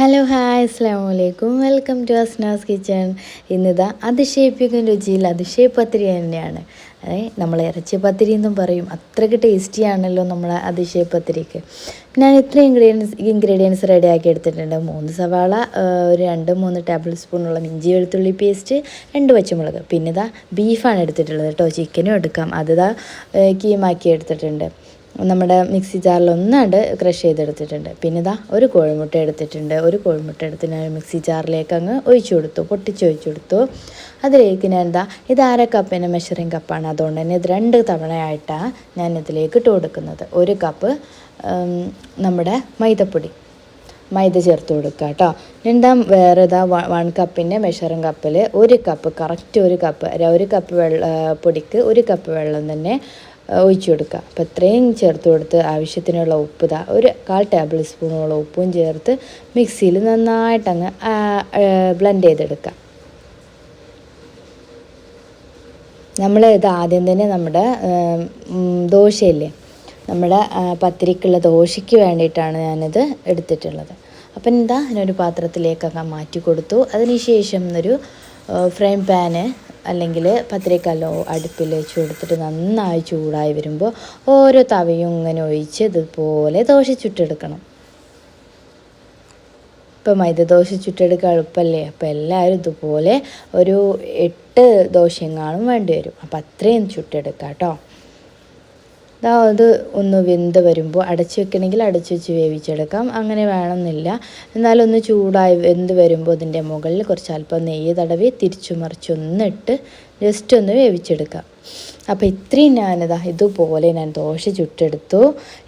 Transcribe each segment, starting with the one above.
Hello hi അസ്സലാമു അലൈക്കും welcome to Asnas kitchen. ഇന്നിതാ അതിശയിപ്പിക്കുന്ന രുചിയിൽ അതിശയപ്പത്തിരി തന്നെയാണ്. നമ്മൾ ഇറച്ചിപ്പത്തിരി എന്നും പറയും. അത്രയ്ക്ക് ടേസ്റ്റിയാണല്ലോ നമ്മളെ അതിശയപ്പത്തിരിക്ക്. ഞാൻ ഇത്ര ഇൻഗ്രീഡിയൻസ് റെഡിയാക്കി എടുത്തിട്ടുണ്ട്. 3 സവാള, ഒരു 2-3 ടേബിൾ സ്പൂണോളം ഇഞ്ചി വെളുത്തുള്ളി പേസ്റ്റ്, 2 പച്ചമുളക്. പിന്നെ ഇതാ ബീഫാണ് എടുത്തിട്ടുള്ളത് കേട്ടോ. ചിക്കനും എടുക്കാം. അതിതാ കീമാക്കി എടുത്തിട്ടുണ്ട്. നമ്മുടെ മിക്സി ജാറിലൊന്നാണ്ട് ക്രഷ് ചെയ്തെടുത്തിട്ടുണ്ട്. പിന്നെ ഇതാ ഒരു കോഴിമുട്ട എടുത്തിട്ടുണ്ട്. ഒരു കോഴിമുട്ട എടുത്ത് ഞാൻ മിക്സി ജാറിലേക്ക് അങ്ങ് പൊട്ടിച്ചൊഴിച്ചു കൊടുത്തു. അതിലേക്ക് ഞാൻ ഇത് 1/2 കപ്പിൻ്റെ മെഷറിങ് കപ്പാണ്. അതുകൊണ്ട് തന്നെ ഇത് 2 തവണയായിട്ടാണ് ഞാൻ ഇതിലേക്ക് ഇട്ട് കൊടുക്കുന്നത്. 1 കപ്പ് നമ്മുടെ മൈദ ചേർത്ത് കൊടുക്കുക കേട്ടോ. വേറെ 1 കപ്പിൻ്റെ മെഷറിങ് കപ്പിൽ 1 കപ്പ്, കറക്റ്റ് 1 കപ്പ് പൊടിക്ക് 1 കപ്പ് വെള്ളം തന്നെ ഒഴിച്ചു കൊടുക്കുക. അപ്പോൾ ഇത്രയും ചേർത്ത് കൊടുത്ത് ആവശ്യത്തിനുള്ള ഉപ്പ്, 1/4 ടേബിൾ സ്പൂണോളം ഉപ്പും ചേർത്ത് മിക്സിയിൽ നന്നായിട്ടങ്ങ് ബ്ലെൻഡ് ചെയ്തെടുക്കുക. ഇത് ആദ്യം തന്നെ നമ്മുടെ ദോശയില്ലേ, നമ്മുടെ പത്തിരിക്കുള്ള ദോശയ്ക്ക് വേണ്ടിയിട്ടാണ് ഞാനിത് എടുത്തിട്ടുള്ളത്. അപ്പം ഞാനൊരു പാത്രത്തിലേക്കൊക്കെ മാറ്റി കൊടുത്തു. അതിനുശേഷം ഒരു ഫ്രൈ പാന് അല്ലെങ്കിൽ പത്തിരിക്കല്ലോ അടുപ്പിൽ വെച്ച് കൊടുത്തിട്ട് നന്നായി ചൂടായി വരുമ്പോൾ ഓരോ തവയും ഇങ്ങനെ ഒഴിച്ച് ഇതുപോലെ ദോശ ചുട്ടെടുക്കണം. ഇപ്പം മൈദ ദോശ ചുട്ടെടുക്കാൻ എളുപ്പമല്ലേ. അപ്പോൾ എല്ലാവരും ഇതുപോലെ ഒരു 8 ദോശയെങ്ങാനും വേണ്ടി വരും. അപ്പോൾ അത്രയും ചുട്ടെടുക്കാം കേട്ടോ. അത് ഒന്ന് വെന്ത് വരുമ്പോൾ അടച്ചു വെക്കണമെങ്കിൽ അടച്ചു വെച്ച് വേവിച്ചെടുക്കാം. അങ്ങനെ വേണമെന്നില്ല. എന്നാലും ഒന്ന് ചൂടായി വെന്ത് വരുമ്പോൾ ഇതിൻ്റെ മുകളിൽ കുറച്ച് അല്പം നെയ്യ് തടവി തിരിച്ചു മറിച്ചൊന്നിട്ട് ജസ്റ്റ് ഒന്ന് വേവിച്ചെടുക്കാം. അപ്പോൾ ഇത്രയും ഇതുപോലെ ഞാൻ ദോശ ചുട്ടെടുത്തു.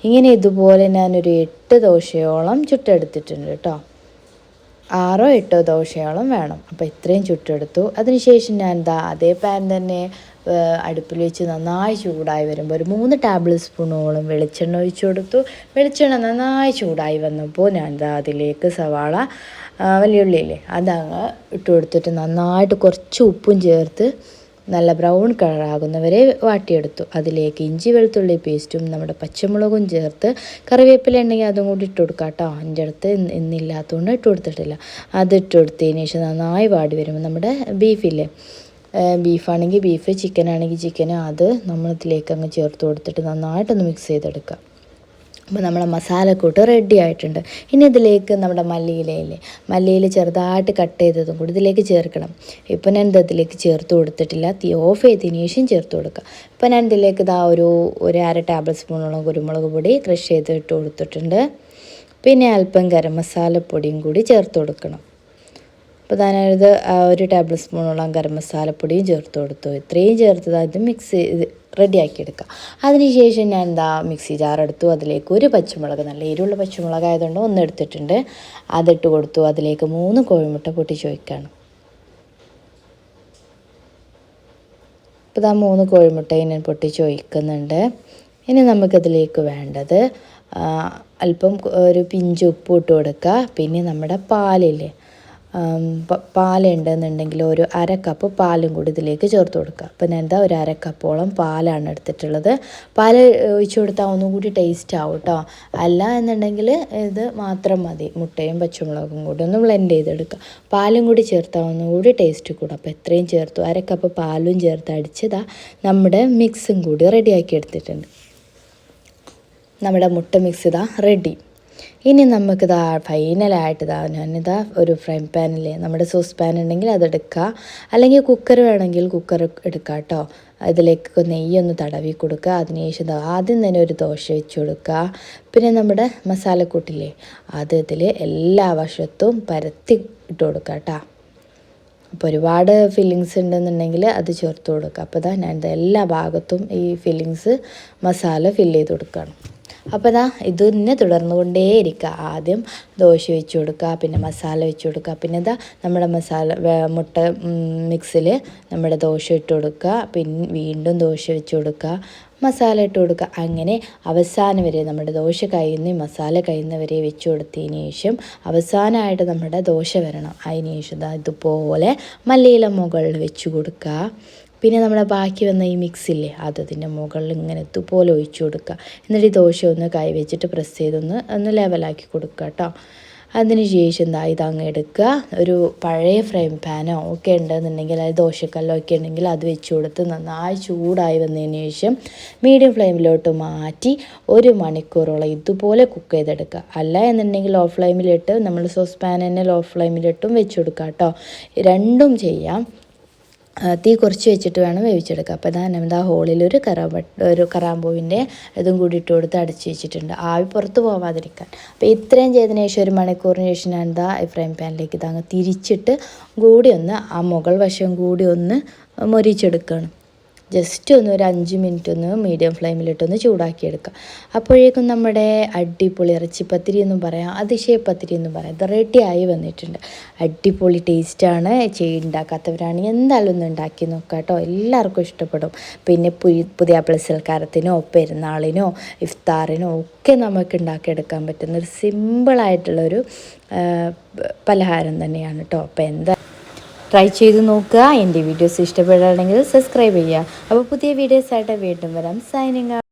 ഇങ്ങനെ ഇതുപോലെ ഞാനൊരു 8 ദോശയോളം ചുട്ടെടുത്തിട്ടുണ്ട് കേട്ടോ. 6-8 ദോശയോളം വേണം. അപ്പോൾ ഇത്രയും ചുട്ടെടുത്തു. അതിനുശേഷം ഞാൻ അതേ പാൻ തന്നെ അടുപ്പിൽ വെച്ച് നന്നായി ചൂടായി വരുമ്പോൾ ഒരു 3 ടേബിൾ സ്പൂണോളം വെളിച്ചെണ്ണ ഒഴിച്ചു കൊടുത്തു. വെളിച്ചെണ്ണ നന്നായി ചൂടായി വന്നപ്പോൾ ഞാൻ അതിലേക്ക് സവാള, വലിയുള്ളിയില്ലേ, അതങ്ങ് ഇട്ട് കൊടുത്തിട്ട് നന്നായിട്ട് കുറച്ച് ഉപ്പും ചേർത്ത് നല്ല ബ്രൗൺ കളറാകുന്നവരെ വാട്ടിയെടുത്തു. അതിലേക്ക് ഇഞ്ചി വെളുത്തുള്ളി പേസ്റ്റും നമ്മുടെ പച്ചമുളകും ചേർത്ത് കറിവേപ്പില ഉണ്ടെങ്കിൽ അതും കൂടി ഇട്ട് കൊടുക്കാം കേട്ടോ. എൻ്റെ അടുത്ത് ഇന്നില്ലാത്തതുകൊണ്ട് ഇട്ട് കൊടുത്തിട്ടില്ല. അതിട്ട് കൊടുത്തതിന് ശേഷം നന്നായി വാടി വരുമ്പോൾ നമ്മുടെ ബീഫാണെങ്കിൽ ബീഫ്, ചിക്കനാണെങ്കിൽ ചിക്കൻ, അത് നമ്മളിതിലേക്ക് അങ്ങ് ചേർത്ത് കൊടുത്തിട്ട് നന്നായിട്ടൊന്ന് മിക്സ് ചെയ്തെടുക്കുക. അപ്പോൾ നമ്മളെ മസാലക്കൂട്ട് റെഡി ആയിട്ടുണ്ട്. ഇനി ഇതിലേക്ക് നമ്മുടെ മല്ലിയില ചെറുതായിട്ട് കട്ട് ചെയ്തതും കൂടി ഇതിലേക്ക് ചേർക്കണം. ഇപ്പോൾ ഞാൻ ഇതിലേക്ക് ചേർത്ത് കൊടുത്തിട്ടില്ല. തീ ഓഫ് ചെയ്തതിന് ശേഷം ചേർത്ത് കൊടുക്കുക. ഇപ്പോൾ ഞാൻ ഇതിലേക്ക് ഒരു 1/2 ടേബിൾ സ്പൂണോളം കുരുമുളക് പൊടി ക്രഷ് ചെയ്ത് ഇട്ട് കൊടുത്തിട്ടുണ്ട്. പിന്നെ അല്പം ഗരം മസാലപ്പൊടിയും കൂടി ചേർത്ത് കൊടുക്കണം. അപ്പോൾ ഞാനത് 1 ടേബിൾ സ്പൂണോളം ഗരം മസാലപ്പൊടിയും ചേർത്ത് കൊടുത്തു. ഇത്രയും ചേർത്തത് ഇത് മിക്സ് ചെയ്ത് റെഡിയാക്കി എടുക്കുക. അതിനുശേഷം ഞാൻ മിക്സി ജാറെടുത്തു. അതിലേക്ക് 1 പച്ചമുളക്, നല്ല എരിവുള്ള പച്ചമുളക് ആയതുകൊണ്ട് 1 എടുത്തിട്ടുണ്ട്, അതിട്ട് കൊടുത്തു. അതിലേക്ക് 3 കോഴിമുട്ട പൊട്ടിച്ചൊഴിക്കുകയാണ്. ഇപ്പോൾ 3 കോഴിമുട്ടയും ഞാൻ പൊട്ടിച്ചൊഴിക്കുന്നുണ്ട്. ഇനി നമുക്കതിലേക്ക് വേണ്ടത് അല്പം ഒരു പിഞ്ച് ഉപ്പ് ഇട്ട് കൊടുക്കുക. പിന്നെ നമ്മുടെ പാലുണ്ടെന്നുണ്ടെങ്കിൽ ഒരു 1/2 കപ്പ് പാലും കൂടി ഇതിലേക്ക് ചേർത്ത് കൊടുക്കുക. അപ്പോൾ ഞാൻ 1/2 കപ്പോളം പാലാണ് എടുത്തിട്ടുള്ളത്. പാൽ ഒഴിച്ചു കൊടുത്താൽ ഒന്നും കൂടി ടേസ്റ്റ് ആവും കേട്ടോ. അല്ല എന്നുണ്ടെങ്കിൽ ഇത് മാത്രം മതി. മുട്ടയും പച്ചമുളകും കൂടി ഒന്ന് ബ്ലെൻഡ് ചെയ്തെടുക്കുക. പാലും കൂടി ചേർത്താൽ ഒന്നും കൂടി ടേസ്റ്റ് കൂടും. അപ്പോൾ എത്രയും ചേർത്തു. 1/2 കപ്പ് പാലും ചേർത്ത് അടിച്ചതാ നമ്മുടെ മിക്സും കൂടി റെഡിയാക്കി എടുത്തിട്ടുണ്ട്. നമ്മുടെ മുട്ട മിക്സ് റെഡി. ഇനി നമുക്കിതാ ഫൈനലായിട്ട് ഒരു ഫ്രൈ പാനിൽ നമ്മുടെ സോസ് പാൻ ഉണ്ടെങ്കിൽ അതെടുക്കുക. അല്ലെങ്കിൽ കുക്കർ വേണമെങ്കിൽ കുക്കർ എടുക്കുക കേട്ടോ. അതിലേക്ക് നെയ്യൊന്ന് തടവി കൊടുക്കുക. അതിനുശേഷം ആദ്യം തന്നെ ഒരു ദോശ വെച്ച് കൊടുക്കുക. പിന്നെ നമ്മുടെ മസാലക്കൂട്ടില്ലേ, അത് ഇതിൽ എല്ലാ വശത്തും പരത്തി ഇട്ട് കൊടുക്കുക കേട്ടോ. അപ്പോൾ ഒരുപാട് ഫില്ലിങ്സ് ഉണ്ടെന്നുണ്ടെങ്കിൽ അത് ചേർത്ത് കൊടുക്കുക. അപ്പോൾ ഞാൻ എല്ലാ ഭാഗത്തും ഈ മസാല ഫില്ല് ചെയ്ത് കൊടുക്കുകയാണ്. അപ്പോൾ ഇതിനെ തുടർന്നുകൊണ്ടേയിരിക്കുക. ആദ്യം ദോശ വെച്ച് കൊടുക്കുക, പിന്നെ മസാല വെച്ച് കൊടുക്കുക, പിന്നെ നമ്മുടെ മുട്ട മിക്സിൽ നമ്മുടെ ദോശ ഇട്ട് കൊടുക്കുക, പിന്നെ വീണ്ടും ദോശ വെച്ച് കൊടുക്കുക, മസാല ഇട്ട് കൊടുക്കുക. അങ്ങനെ അവസാനം വരെ നമ്മുടെ ദോശ മസാല കഴിയുന്നവരെ വെച്ച് കൊടുത്തതിന് ശേഷം അവസാനമായിട്ട് നമ്മുടെ ദോശ വരണം. അതിന് ശേഷം ഇതുപോലെ മല്ലിയില മുകളിൽ വെച്ച് കൊടുക്കുക. പിന്നെ നമ്മുടെ ബാക്കി വന്ന ഈ മിക്സില്ലേ, അതിൻ്റെ മുകളിൽ ഇങ്ങനെ ഇതുപോലെ ഒഴിച്ചു കൊടുക്കുക. എന്നിട്ട് ഈ ദോശ ഒന്ന് കൈ വെച്ചിട്ട് പ്രസ് ചെയ്തൊന്ന് ലെവലാക്കി കൊടുക്കുക കേട്ടോ. അതിനുശേഷം ഇതങ്ങ് എടുക്കുക. ഒരു പഴയ ഫ്രൈ പാനോ ഒക്കെ ഉണ്ടെന്നുണ്ടെങ്കിൽ അത് ദോശക്കല്ലോ ഒക്കെ ഉണ്ടെങ്കിൽ അത് വെച്ച് കൊടുത്ത് നന്നായി ചൂടായി വന്നതിന് ശേഷം മീഡിയം ഫ്ലെയിമിലോട്ട് മാറ്റി 1 മണിക്കൂറോളം ഇതുപോലെ കുക്ക് ചെയ്തെടുക്കുക. അല്ല എന്നുണ്ടെങ്കിൽ ലോ ഫ്ലെയിമിലിട്ട് നമ്മൾ സോസ് പാൻ തന്നെ ലോ ഫ്ലെയിമിലിട്ടും വെച്ച് കൊടുക്കുക കേട്ടോ. രണ്ടും ചെയ്യാം. തീ കുറച്ച് വെച്ചിട്ട് വേണം വേവിച്ചെടുക്കുക. അപ്പോൾ എന്താ ഹോളിൽ ഒരു കറാമ്പൂവിൻ്റെ ഇതും കൂടി ഇട്ട് കൊടുത്ത് അടച്ച് വെച്ചിട്ടുണ്ട്, ആവി പുറത്ത് പോവാതിരിക്കാൻ. അപ്പോൾ ഇത്രയും ചെയ്തതിന് ശേഷം 1 മണിക്കൂറിന് ശേഷം ഞാൻ ഫ്രൈ പാനിലേക്ക് ഇതങ്ങ് തിരിച്ചിട്ട് കൂടി ഒന്ന് ആ മുകൾ വശം കൂടി ഒന്ന് മൊരിച്ചെടുക്കണം. ജസ്റ്റ് ഒരു 5 മിനിറ്റ് മീഡിയം ഫ്ലെയിമിലിട്ടൊന്ന് ചൂടാക്കിയെടുക്കുക. അപ്പോഴേക്കും നമ്മുടെ അടിപൊളി ഇറച്ചിപ്പത്തിരി എന്നും പറയാം, അതിശയപ്പത്തിരി എന്നും പറയാം, ഇത് റെഡിയായി വന്നിട്ടുണ്ട്. അടിപൊളി ടേസ്റ്റാണ്. ഉണ്ടാക്കാത്തവരാണെങ്കിൽ എന്തായാലും ഒന്ന് ഉണ്ടാക്കി നോക്കുക കേട്ടോ, എല്ലാവർക്കും ഇഷ്ടപ്പെടും. പിന്നെ പുതിയ സൽക്കാരത്തിനോ പെരുന്നാളിനോ ഇഫ്താറിനോ ഒക്കെ നമുക്ക് ഉണ്ടാക്കിയെടുക്കാൻ പറ്റുന്നൊരു സിമ്പിളായിട്ടുള്ളൊരു പലഹാരം തന്നെയാണ് കേട്ടോ. അപ്പോൾ ട്രൈ ചെയ്ത് നോക്കുക. എൻ്റെ വീഡിയോസ് ഇഷ്ടപ്പെടുകയാണെങ്കിൽ സബ്സ്ക്രൈബ് ചെയ്യുക. അപ്പോൾ പുതിയ വീഡിയോസായിട്ട് വീണ്ടും വരാം. Signing out.